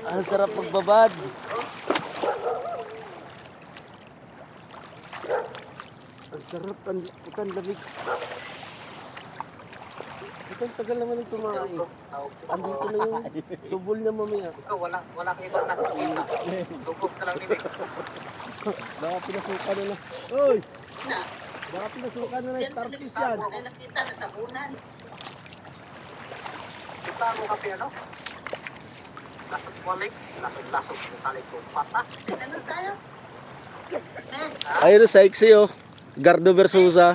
Ang sarap magbabad. Ang sarap, ang putang lamig. Putang tagal naman yung tumahay. Andito na yung tubol na mamaya. Wala kang ibang nakikita. Tubog ka lang nila. Baka pinasukan na na. Uy! Baka pinasukan na na yung starfish yan. Ay, nakita na tabunan. Kita mo kasi ano? Lasot walik. Lasot sa tali ko. Pata. Ano tayo? Ayun sa iksi oh. Gardo Versosa.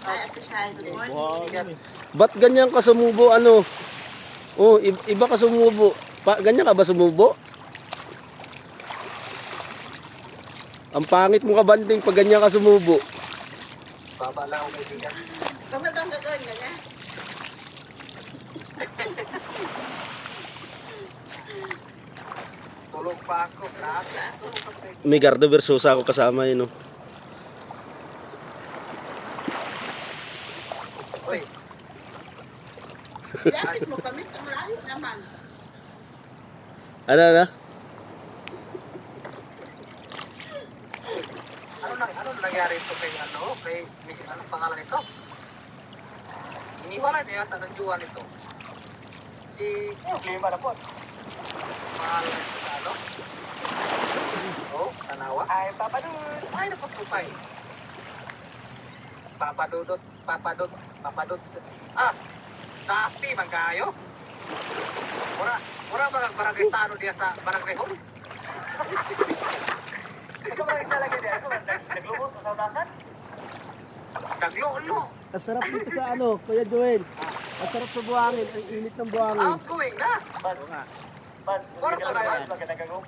Ay, ito siya. Good morning. Ba't ganyan ka sumubo ano? Oh, iba ka sumubo. Ganyan ka ba sumubo? Ang pangit mo ka banding pag ganyan ka sumubo. Baba lang ang kaibigan. Kung ito ang gagawin ka niya? Tulog pa ako. Grabe. Tulog pa ako. May Gardo Versosa ako kasama yun oh. Uy. Lapit mo kami. Ang malayo naman. Ano? Ano nangyari ito kay ano pangalan ito? Iniwala niya sa nanjuan ito. Si Malapot. Pangalan ito sa ano? Oh, tanawa. Ay, papadudot. Ay, napagpupay. Papadot. Ah, tapi man kayo. Mura ba ang barangay tano diya sa barangay hall? Gusto mo isa lagi diya? Naglubos sa saudasan? Naglulo. Ang sarap dito sa ano, Kuya Joel. Ang sarap sa buhangin, ang init ng buhangin. Outgoing na. Bans, mura ka kayo.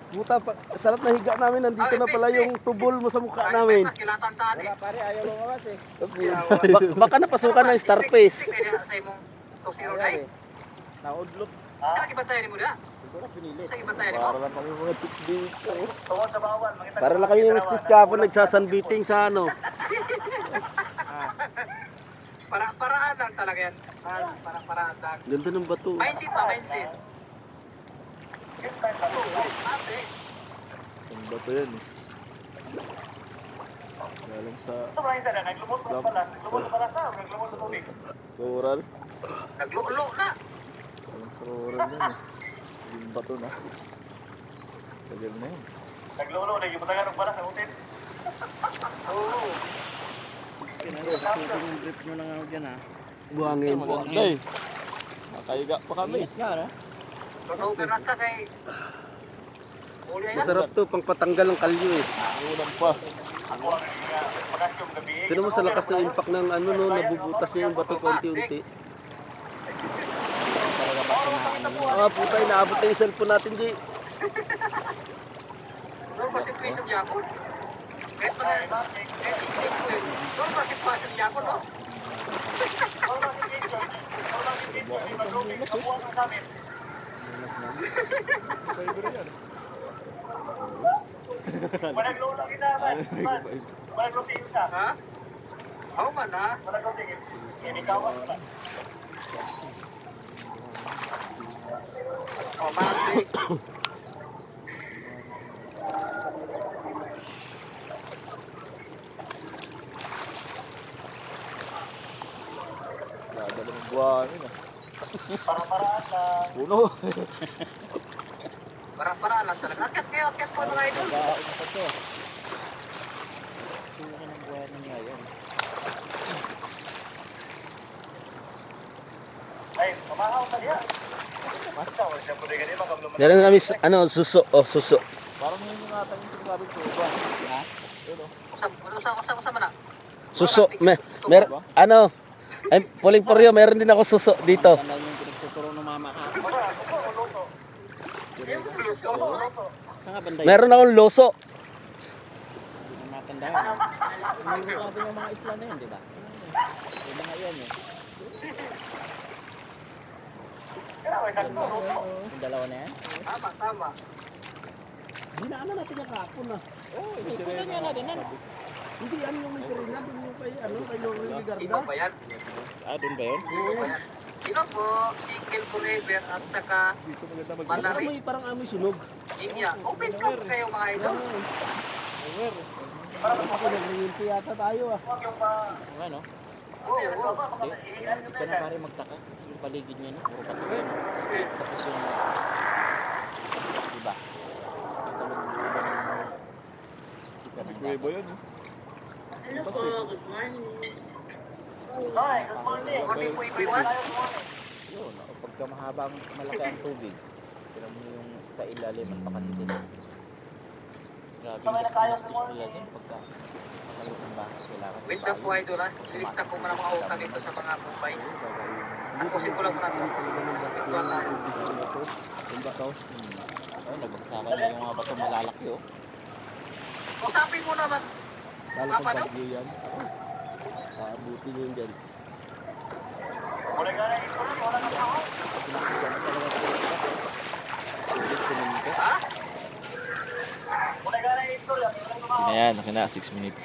Puta, sarap na higa namin. Nandito na pala yung tubol mo sa mukha namin. Kilatan tani. Pare, ayaw lumabas eh. Baka napasukan ng starfish. Kaya sa imong 2-0 na eh. Naudlok. Kaya ibantay ni mo na. Siguro pinilit. Kaya ibantay ni mo. Para lang kami mga chicks dito. Tungkol sa bawal. Para lang kami mga chicks kapon nagsasanbiting sa ano. Paraan lang talaga yan. Paraan lang. Ganda ng bato. Mindset pa, mindset. Ang bato yan eh. Galing sa Sobrang isa na, naglumos sa palas. Naglumos sa palas, naglumos sa tubig. rural. Naglulo na. Galing sa rural yan eh. Yung bato na. Tagal na yun. Naglulo, nagipatagan ng palas sa hotel. Oo. Yung drip mo lang ako dyan ha. Buhangin. Ay, makahiga pa kami. Totoo ka na kay... Uli na. Masarap to, pang patanggal ng kalyo eh. Ulam pa. Ako ang pagkasyong gabi. Tignan mo sa lakas ng impact ng ano no, nabubutas niya yung bato konti-unti. Ah, puta, inaabot na yung cellphone natin, G. Doon pa si Trisha Diaco. Kahit pa na, doon pa si Trisha Diaco, no? Doon pa si Trisha. Doon pa si Trisha. Di ba doon yung kabuhan ng samin? Managlo lang isa, Bas. Managlo si isa. Ha? Oo man, ha? Managlo si isa. Inikawan ka. Oh, Mati. Dadala ng buhangin ah. Para-paraan lang. Puno. Para-paraan lang talaga. Akyat po mga idol. Baon pa to. Suka ng buhay na niya yan. Ay, mamahaw ka diya. Masa, wala siya pwede ganyan. Makamluman. Meron kami ano, suso. Oh, suso. Parang yung ingatan yung sinabi ko ba? Ha? Usap mo na. Suso. Ano? Ay, Puling Poryo, meron din ako suso dito. Tandaan yung pinagtuturo ng mama ka. Suso o luso? Luso o luso? Saan ka banday? Meron akong loso. Hindi na matandaan. Hindi natin yung mga isla na yun, di ba? Yung mga yan eh. Kaya may sakto, luso. Yung dalawa na yan? Tama. Dinaanan natin yung kapon ah. Oo, ipunan nga natin. Hindi, ano yung may sirena, doon yung kayo. ano, kay Lori Iba Ligarda. ba yan? Doon ba yun? Iba ba yan? Iba po, single forever at saka Dito maganda mag- Malaki. Amoy, parang amoy sunog. Inya. Open book kayo mga idol. Ako nag-rinti yata tayo ah. Ano? Oo, Hindi. Hindi ka na pare magtaka. Yung paligid niya, no? Puro patuloy. Tapos yung... Diba? Sika ng Iba yun eh. Hello po, good morning. Morning po everyone. Yun, pagka mahabang malaki ang tubig, tignan mo yung kailalim at pakatitin. Grabe yung gastos nila dyan pagka maliit ang bahay. Kailangan Wait lang po idol ha. Lilista ko muna mga utang dito sa mga kumpay. At kung simulan ko na ito. Ito ang Yung bato. Nagbagsakan na yung mga bato malalaki, oh. usapin mo naman. Lalo Papa, pag no? bagyo yan. Aabuti nyo yun dyan. Ha? Ayan, okay na, 6 minutes.